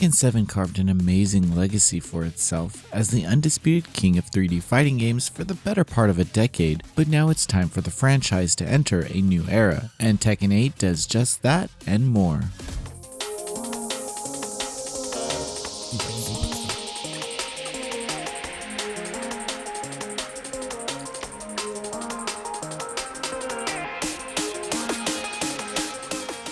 Tekken 7 carved an amazing legacy for itself as the undisputed king of 3D fighting games for the better part of a decade, but now it's time for the franchise to enter a new era, and Tekken 8 does just that and more.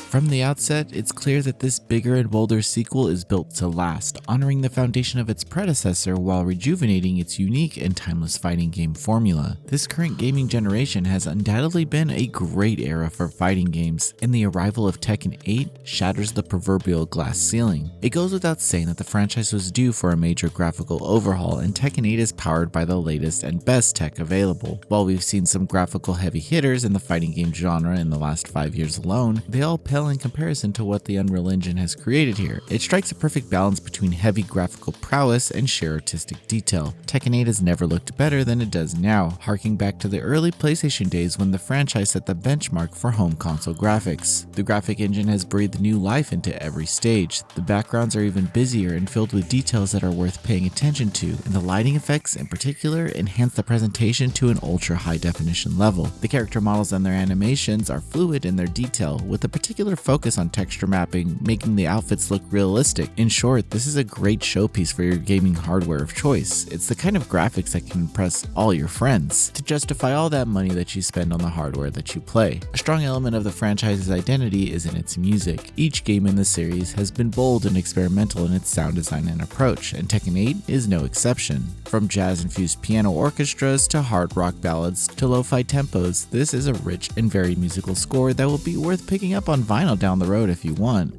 From the outset, it's clear that this bigger and bolder sequel is built to last, honoring the foundation of its predecessor while rejuvenating its unique and timeless fighting game formula. This current gaming generation has undoubtedly been a great era for fighting games, and the arrival of Tekken 8 shatters the proverbial glass ceiling. It goes without saying that the franchise was due for a major graphical overhaul, and Tekken 8 is powered by the latest and best tech available. While we've seen some graphical heavy hitters in the fighting game genre in the last 5 years alone, they all pale in comparison to what the Unreal Engine has created here. It strikes a perfect balance between heavy graphical prowess and sheer artistic detail. Tekken 8 has never looked better than it does now, harking back to the early PlayStation days when the franchise set the benchmark for home console graphics. The graphic engine has breathed new life into every stage. The backgrounds are even busier and filled with details that are worth paying attention to, and the lighting effects in particular enhance the presentation to an ultra high definition level. The character models and their animations are fluid in their detail, with a particular focus on texture mapping, making the outfits look realistic. In short, this is a great showpiece for your gaming hardware of choice. It's the kind of graphics that can impress all your friends to justify all that money that you spend on the hardware that you play. A strong element of the franchise's identity is in its music. Each game in the series has been bold and experimental in its sound design and approach, and Tekken 8 is no exception. From jazz-infused piano orchestras to hard rock ballads to lo-fi tempos, this is a rich and varied musical score that will be worth picking up on vinyl down the road if you want.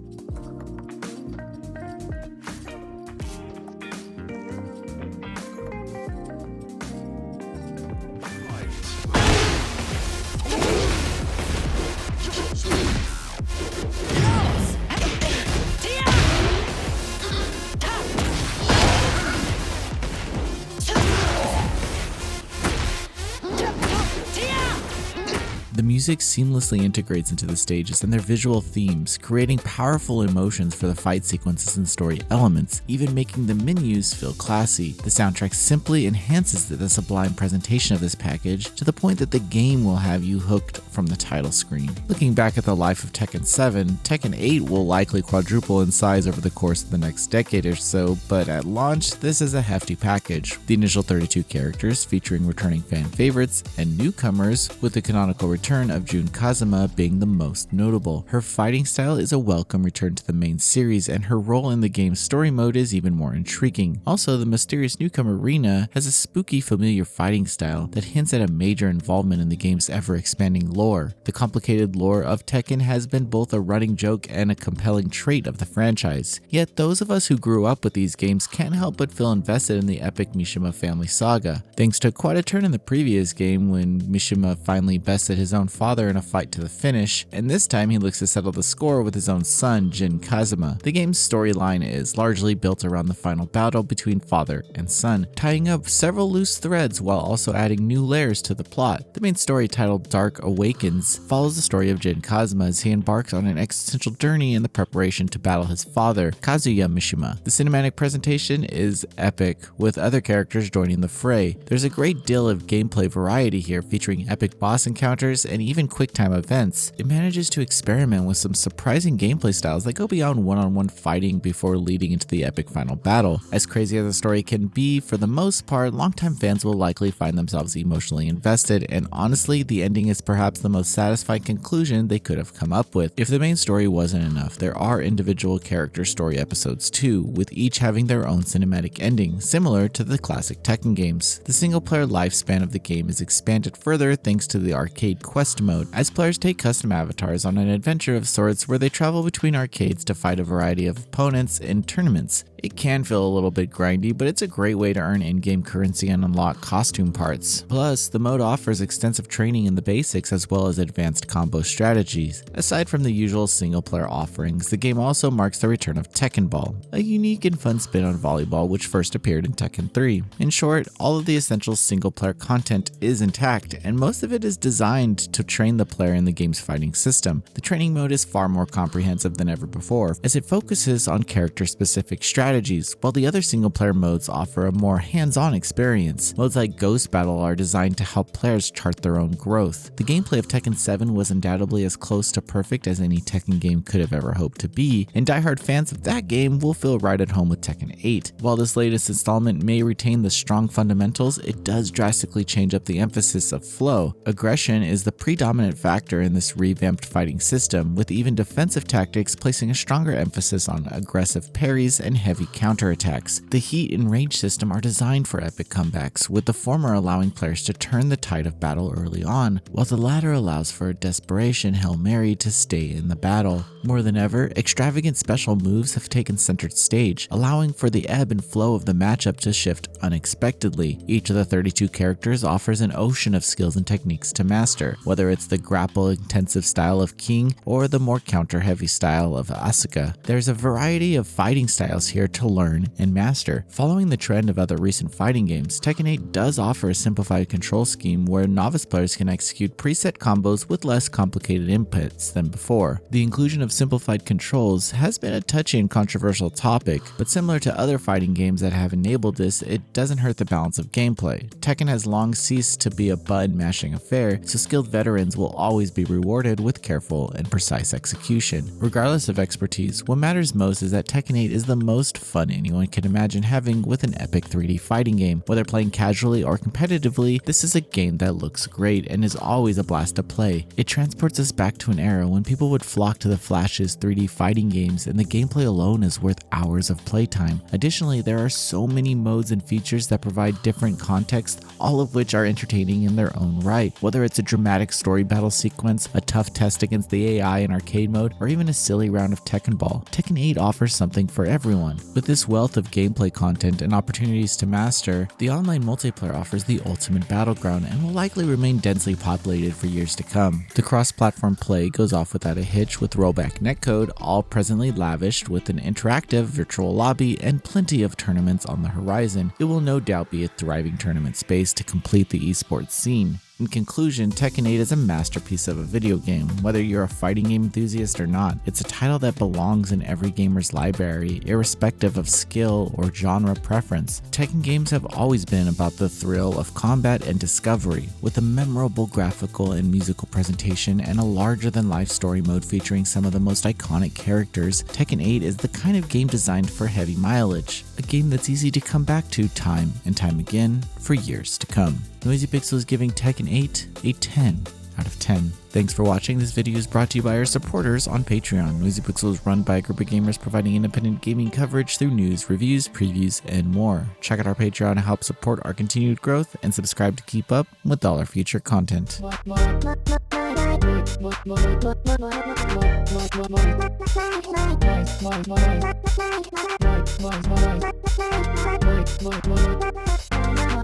The music seamlessly integrates into the stages and their visual themes, creating powerful emotions for the fight sequences and story elements, even making the menus feel classy. The soundtrack simply enhances the sublime presentation of this package to the point that the game will have you hooked from the title screen. Looking back at the life of Tekken 7, Tekken 8 will likely quadruple in size over the course of the next decade or so, but at launch, this is a hefty package. The initial 32 characters featuring returning fan favorites and newcomers, with the canonical return of Jun Kazuma being the most notable. Her fighting style is a welcome return to the main series, and her role in the game's story mode is even more intriguing. Also, the mysterious newcomer Rina has a spooky, familiar fighting style that hints at a major involvement in the game's ever-expanding lore. The complicated lore of Tekken has been both a running joke and a compelling trait of the franchise. Yet those of us who grew up with these games can't help but feel invested in the epic Mishima family saga. Things took quite a turn in the previous game when Mishima finally bested his own father in a fight to the finish, and this time he looks to settle the score with his own son, Jin Kazuma. The game's storyline is largely built around the final battle between father and son, tying up several loose threads while also adding new layers to the plot. The main story, titled Dark Awakens, follows the story of Jin Kazuma as he embarks on an existential journey in the preparation to battle his father, Kazuya Mishima. The cinematic presentation is epic, with other characters joining the fray. There's a great deal of gameplay variety here, featuring epic boss encounters and even quick-time events. It manages to experiment with some surprising gameplay styles that go beyond one-on-one fighting before leading into the epic final battle. As crazy as the story can be, for the most part, longtime fans will likely find themselves emotionally invested, and honestly, the ending is perhaps the most satisfying conclusion they could have come up with. If the main story wasn't enough, there are individual character story episodes too, with each having their own cinematic ending, similar to the classic Tekken games. The single-player lifespan of the game is expanded further thanks to the arcade quest mode, as players take custom avatars on an adventure of sorts where they travel between arcades to fight a variety of opponents in tournaments. It can feel a little bit grindy, but it's a great way to earn in-game currency and unlock costume parts. Plus, the mode offers extensive training in the basics as well as advanced combo strategies. Aside from the usual single-player offerings, the game also marks the return of Tekken Ball, a unique and fun spin on volleyball which first appeared in Tekken 3. In short, all of the essential single-player content is intact, and most of it is designed to to train the player in the game's fighting system. The training mode is far more comprehensive than ever before, as it focuses on character-specific strategies, while the other single-player modes offer a more hands-on experience. Modes like Ghost Battle are designed to help players chart their own growth. The gameplay of Tekken 7 was undoubtedly as close to perfect as any Tekken game could have ever hoped to be, and diehard fans of that game will feel right at home with Tekken 8. While this latest installment may retain the strong fundamentals, it does drastically change up the emphasis of flow. Aggression is the predominant factor in this revamped fighting system, with even defensive tactics placing a stronger emphasis on aggressive parries and heavy counterattacks. The heat and range system are designed for epic comebacks, with the former allowing players to turn the tide of battle early on, while the latter allows for a desperation Hail Mary to stay in the battle. More than ever, extravagant special moves have taken center stage, allowing for the ebb and flow of the matchup to shift unexpectedly. Each of the 32 characters offers an ocean of skills and techniques to master, whether it's the grapple-intensive style of King or the more counter-heavy style of Asuka. There's a variety of fighting styles here to learn and master. Following the trend of other recent fighting games, Tekken 8 does offer a simplified control scheme where novice players can execute preset combos with less complicated inputs than before. The inclusion of simplified controls has been a touchy and controversial topic, but similar to other fighting games that have enabled this, it doesn't hurt the balance of gameplay. Tekken has long ceased to be a button-mashing affair, so skilled veterans will always be rewarded with careful and precise execution. Regardless of expertise, what matters most is that Tekken 8 is the most fun anyone can imagine having with an epic 3D fighting game. Whether playing casually or competitively, this is a game that looks great and is always a blast to play. It transports us back to an era when people would flock to the Flash's 3D fighting games, and the gameplay alone is worth hours of playtime. Additionally, there are so many modes and features that provide different context, all of which are entertaining in their own right. Whether it's a dramatic story battle sequence, a tough test against the AI in arcade mode, or even a silly round of Tekken Ball, Tekken 8 offers something for everyone. With this wealth of gameplay content and opportunities to master, the online multiplayer offers the ultimate battleground and will likely remain densely populated for years to come. The cross-platform play goes off without a hitch with rollback netcode, all presently lavished with an interactive virtual lobby and plenty of tournaments on the horizon. It will no doubt be a thriving tournament space to complete the esports scene. In conclusion, Tekken 8 is a masterpiece of a video game. Whether you're a fighting game enthusiast or not, it's a title that belongs in every gamer's library, irrespective of skill or genre preference. Tekken games have always been about the thrill of combat and discovery, with a memorable graphical and musical presentation and a larger-than-life story mode featuring some of the most iconic characters. Tekken 8 is the kind of game designed for heavy mileage, a game that's easy to come back to time and time again for years to come. Noisy Pixel is giving Tekken 8 a 10 out of 10. Thanks for watching. This video is brought to you by our supporters on Patreon. Noisy Pixel is run by a group of gamers providing independent gaming coverage through news, reviews, previews, and more. Check out our Patreon to help support our continued growth and subscribe to keep up with all our future content.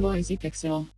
Noisy Pixel.